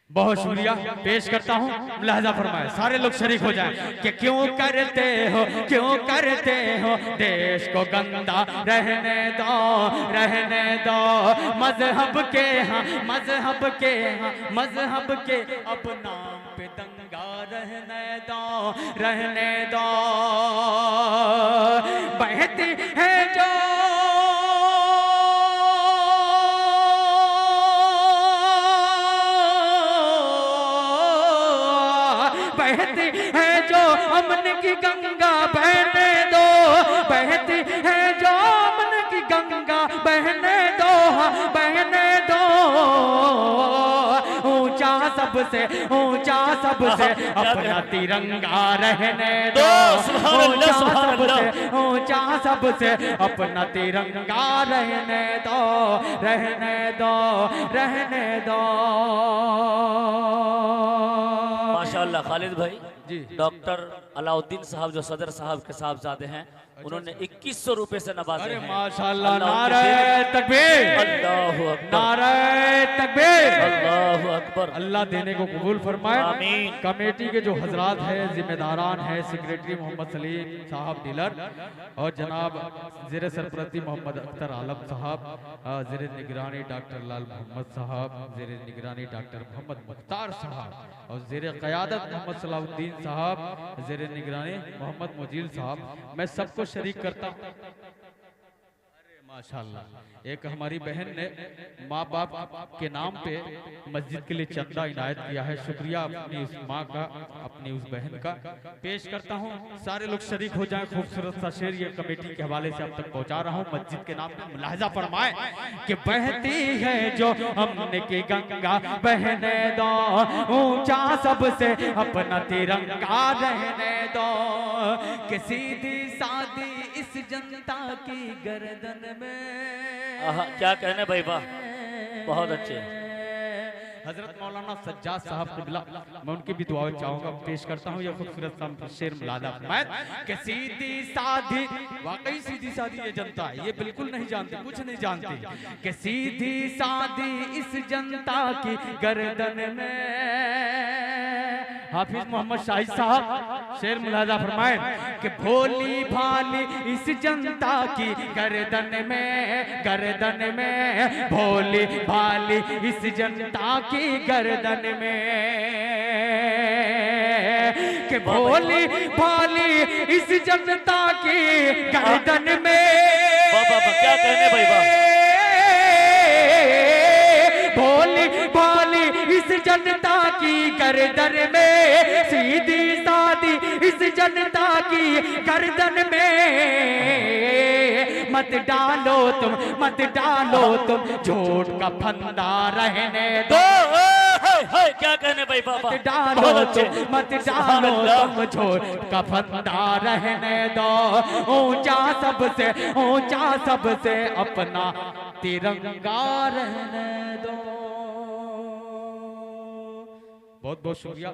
बहुत शुक्रिया पेश करता हूँ। मुलाहजा फरमाए, सारे लोग शरीक हो जाएं कि क्यों करते हो देश को गंदा, रहने दो मजहब के अब नाम पे दंगा, रहने दो बहती है जो बहती है जो अमन की गंगा, बहने दो बहती है जो अमन की गंगा, बहने दो ऊंचा सबसे अपना तिरंगा, रहने दो ऊंचा सबसे अपना तिरंगा, रहने दो। माशाअल्लाह खालिद भाई जी। डॉक्टर अलाउद्दीन साहब जो सदर साहब के साहबजादे हैं, उन्होंने 2100 रुपए से नवाजे हैं। माशाअल्लाह, नारे तकबीर, अल्लाहु अकबर, नारे तकबीर, अल्लाहु अकबर। अल्लाह देने को कबूल फरमाए। आमीन। कमेटी के जो हजरात हैं, जिम्मेदारान हैं, सेक्रेटरी मोहम्मद सलीम साहब डीलर और जनाब ज़ेरे सरपरस्ती मोहम्मद अख्तर आलम साहब, ज़ेरे निगरानी डॉक्टर लाल मोहम्मद साहब, ज़ेरे निगरानी डॉक्टर मोहम्मद मुख्तार साहब और ज़ेरे क़यादत मोहम्मद सलाउद्दीन साहब, ज़ेरे निगरानी मोहम्मद मुजील साहब, मैं सबको शरीक करता हूँ। माशाअल्लाह, एक हमारी बहन ने माँ बाप के नाम पे मस्जिद के लिए चंदा इनायत किया है। शुक्रिया अपनी उस माँ का, अपनी उस बहन का पेश करता हूँ। सारे लोग शरीक हो जाएं। खूबसूरत सा शेर ये कमेटी के हवाले से अब तक पहुँचा रहा हूँ। मस्जिद के नाम पे मुलाहजा फरमाए कि बहती है जो हमने की गंगा, बहने दो ऊंचा सबसे अपना तिरंगा, रहने दो कि सीधी सादी इस जनता की गर्दन में। क्या कहने भाई, वाह, बहुत अच्छे। हजरत मौलाना सज्जाद साहब क़िबला, मैं उनकी भी दुआ चाहूंगा, पेश करता हूँ ये खूबसूरत सा शेर मुलादा कि सीधी सादी, वाकई सीधी सादी ये जनता है, ये बिल्कुल नहीं जानती, कुछ नहीं जानती कि सीधी सादी इस जनता की गर्दन में। हाफिज मोहम्मद शाहिद साहब शेर मुलादा फरमाए कि भोली भाली इस जनता की गर्दन में भोली भाली इस जनता की गर्दन में, कि भोली भाली इस जनता की गर्दन में। क्या कहने भाई, वाह। भोली भाली इस जनता की गर्दन में, सीधी सादी इस जनता की गर्दन में। मत डालो तुम झूठ का फंदा, रहने दो। क्या कहने भाई, बाबा मत डालो तुम झूठ का फंदा, रहने दो ऊंचा सबसे अपना तिरंगा, रहने दो। बहुत बहुत शुक्रिया।